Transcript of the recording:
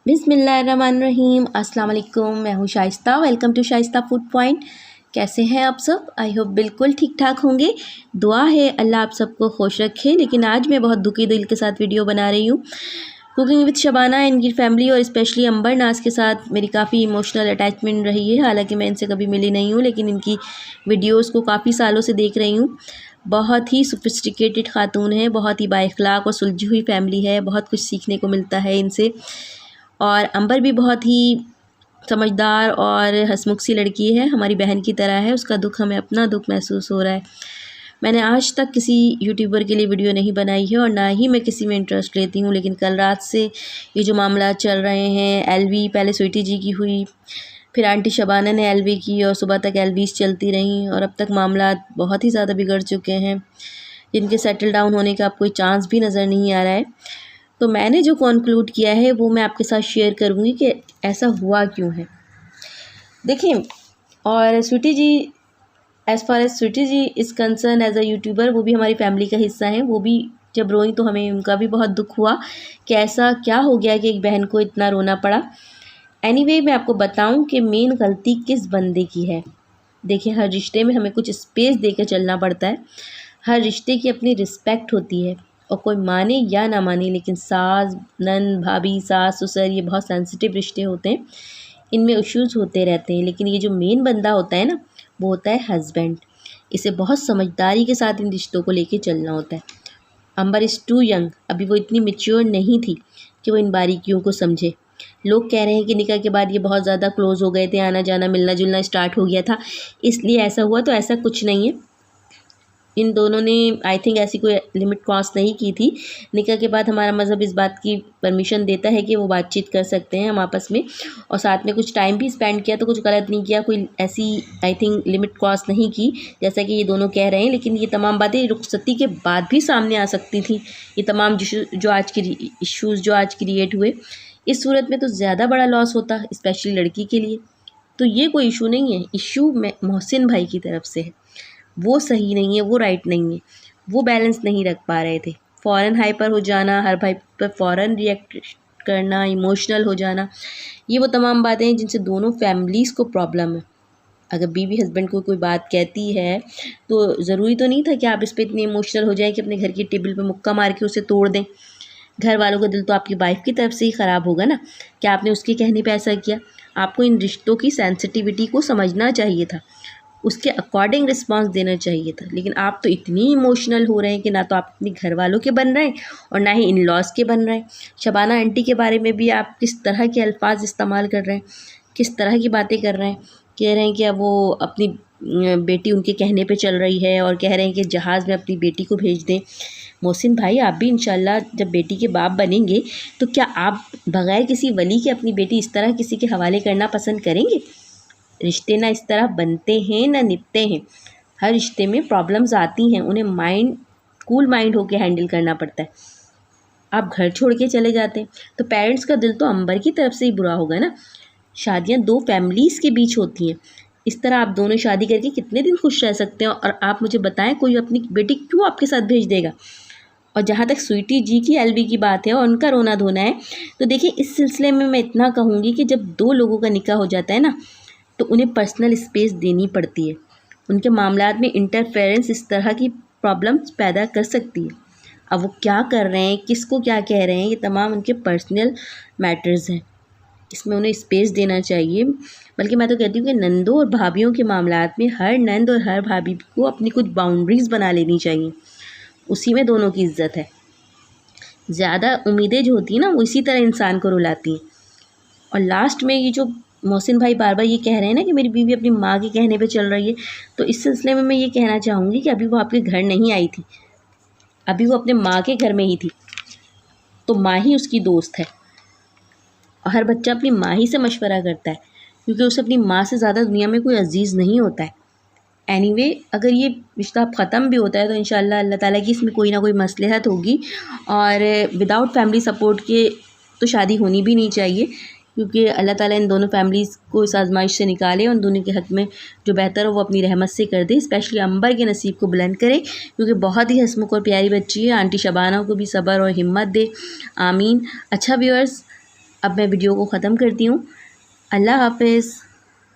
बिस्मिल्लाहिर्रहमानिर्रहीम। अस्सलाम वालेकुम। मैं हूँ Shaista. Welcome to Shaista food point. कैसे हैं आप सब? आई होप बिल्कुल ठीक ठाक होंगे। दुआ है अल्लाह आप सबको खुश रखे। लेकिन आज मैं बहुत दुखी दिल के साथ वीडियो बना रही हूँ। कुकिंग विद शबाना, इनकी फैमिली और स्पेशली अंबर नाज के साथ मेरी काफ़ी इमोशनल अटैचमेंट रही है। हालांकि मैं इनसे कभी मिली नहीं हूँ, लेकिन इनकी वीडियोस को काफ़ी सालों से देख रही हूँ। बहुत ही सोफिस्टिकेटेड खातून है, बहुत ही बाइखलाक और सुलझी हुई फैमिली है। बहुत कुछ सीखने को मिलता है इनसे। और अंबर भी बहुत ही समझदार और हंसमुख सी लड़की है, हमारी बहन की तरह है। उसका दुख हमें अपना दुख महसूस हो रहा है। मैंने आज तक किसी यूट्यूबर के लिए वीडियो नहीं बनाई है और ना ही मैं किसी में इंटरेस्ट लेती हूँ, लेकिन कल रात से ये जो मामला चल रहे हैं, एलवी पहले स्वीटी जी की हुई, फिर आंटी शबाना ने एलवी की और सुबह तक एलवीज चलती रहीं और अब तक मामला बहुत ही ज़्यादा बिगड़ चुके हैं, जिनके सेटल डाउन होने का अब कोई चांस भी नज़र नहीं आ रहा है। तो मैंने जो कंक्लूड किया है वो मैं आपके साथ शेयर करूँगी कि ऐसा हुआ क्यों है। देखिए, और Sweety ji, as far as Sweety ji is concern as a YouTuber, वो भी हमारी फैमिली का हिस्सा है। वो भी जब रोई तो हमें उनका भी बहुत दुख हुआ कि ऐसा क्या हो गया कि एक बहन को इतना रोना पड़ा। एनीवे, मैं आपको बताऊं कि मेन गलती किस बंदे की है। देखिए, हर रिश्ते में हमें कुछ स्पेस देकर चलना पड़ता है। हर रिश्ते की अपनी रिस्पेक्ट होती है, और कोई माने या ना माने, लेकिन सास, नंद, भाभी, सास, ससुर, ये बहुत सेंसिटिव रिश्ते होते हैं। इनमें इश्यूज होते रहते हैं। लेकिन ये जो मेन बंदा होता है ना, वो होता है हस्बैंड। इसे बहुत समझदारी के साथ इन रिश्तों को लेके चलना होता है। अंबर इज़ टू यंग, अभी वो इतनी मैच्योर नहीं थी कि वो इन बारीकियों को समझे। लोग कह रहे हैं कि निकाह के बाद ये बहुत ज़्यादा क्लोज़ हो गए थे, आना जाना मिलना जुलना स्टार्ट हो गया था, इसलिए ऐसा हुआ। तो ऐसा कुछ नहीं है। इन दोनों ने आई थिंक ऐसी कोई लिमिट क्रॉस नहीं की थी। निकाह के बाद हमारा मज़हब इस बात की परमिशन देता है कि वो बातचीत कर सकते हैं हम आपस में, और साथ में कुछ टाइम भी स्पेंड किया, तो कुछ गलत नहीं किया। कोई ऐसी आई थिंक लिमिट क्रॉस नहीं की जैसा कि ये दोनों कह रहे हैं। लेकिन ये तमाम बातें रुखसती के बाद भी सामने आ सकती थी। ये तमाम जो आज की इश्यूज़ जो आज क्रिएट हुए, इस सूरत में तो ज़्यादा बड़ा लॉस होता, स्पेशली लड़की के लिए। तो ये कोई इशू नहीं है। इशू मोहसिन भाई की तरफ से है। वो सही नहीं है, वो राइट नहीं है, वो बैलेंस नहीं रख पा रहे थे। फ़ौरन हाइपर हो जाना, हर भाई पर फ़ौरन रिएक्ट करना, इमोशनल हो जाना, ये वो तमाम बातें हैं जिनसे दोनों फैमिलीज़ को प्रॉब्लम है। अगर बीवी हस्बैंड को कोई बात कहती है तो ज़रूरी तो नहीं था कि आप इस पर इतने इमोशनल हो जाएं कि अपने घर की टेबल पे मुक्का मार के उसे तोड़ दें। घर वालों का दिल तो आपकी वाइफ की तरफ से ही ख़राब होगा ना, कि आपने उसके कहने पे ऐसा किया। आपको इन रिश्तों की सेंसिटिविटी को समझना चाहिए था, उसके अकॉर्डिंग रिस्पांस देना चाहिए था। लेकिन आप तो इतनी इमोशनल हो रहे हैं कि ना तो आप अपने घर वालों के बन रहे हैं और ना ही इन लॉज के बन रहे हैं। शबाना आंटी के बारे में भी आप किस तरह के अल्फाज इस्तेमाल कर रहे हैं, किस तरह की बातें कर रहे हैं। कह रहे हैं कि अब वो अपनी बेटी उनके कहने पे चल रही है, और कह रहे हैं कि जहाज़ में अपनी बेटी को भेज दें। मोहसिन भाई, आप भी इंशाल्लाह जब बेटी के बाप बनेंगे तो क्या आप बग़ैर किसी वली के अपनी बेटी इस तरह किसी के हवाले करना पसंद करेंगे? रिश्ते ना इस तरह बनते हैं ना निभते हैं। हर रिश्ते में प्रॉब्लम्स आती हैं, उन्हें कूल माइंड होके हैंडल करना पड़ता है। आप घर छोड़ के चले जाते हैं तो पेरेंट्स का दिल तो अंबर की तरफ से ही बुरा होगा ना। शादियां दो फैमिलीज़ के बीच होती हैं। इस तरह आप दोनों शादी करके कितने दिन खुश रह सकते हैं? और आप मुझे बताएं, कोई अपनी बेटी क्यों आपके साथ भेज देगा? और जहाँ तक स्वीटी जी की एलवी की बात है और उनका रोना धोना है, तो देखिए, इस सिलसिले में मैं इतना कहूँगी कि जब दो लोगों का निकाह हो जाता है ना, तो उन्हें पर्सनल स्पेस देनी पड़ती है। उनके मामलात में इंटरफेरेंस इस तरह की प्रॉब्लम्स पैदा कर सकती है। अब वो क्या कर रहे हैं, किसको क्या कह रहे हैं, ये तमाम उनके पर्सनल मैटर्स हैं। इसमें उन्हें स्पेस देना चाहिए। बल्कि मैं तो कहती हूँ कि नंदों और भाभीयों के मामलात में हर नंद और हर भाभी को अपनी कुछ बाउंड्रीज़ बना लेनी चाहिए। उसी में दोनों की इज्जत है। ज़्यादा उम्मीदें जो होती हैं ना, वो इसी तरह इंसान को रुलाती हैं। और लास्ट में ये जो मोहसिन भाई बार बार ये कह रहे हैं ना कि मेरी बीवी अपनी माँ के कहने पे चल रही है, तो इस सिलसिले में मैं ये कहना चाहूँगी कि अभी वो आपके घर नहीं आई थी, अभी वो अपने माँ के घर में ही थी। तो माँ ही उसकी दोस्त है, और हर बच्चा अपनी माँ ही से मशवरा करता है, क्योंकि उसे अपनी माँ से ज़्यादा दुनिया में कोई अजीज़ नहीं होता है। एनीवे, अगर ये रिश्ता ख़त्म भी होता है तो इंशाल्लाह अल्लाह ताला की इसमें कोई ना कोई मसलहत होगी। और विदाउट फैमिली सपोर्ट के तो शादी होनी भी नहीं चाहिए, क्योंकि अल्लाह ताला इन दोनों फैमिलीज़ को इस आजमाइश से निकाले और उन दोनों के हक़ में जो बेहतर हो वो अपनी रहमत से कर दे। स्पेशली अंबर के नसीब को बुलंद करे, क्योंकि बहुत ही हंसमुख और प्यारी बच्ची है। आंटी शबाना को भी सब्र और हिम्मत दे। आमीन। अच्छा व्यूअर्स, अब मैं वीडियो को ख़त्म करती हूँ। अल्लाह हाफ़िज़।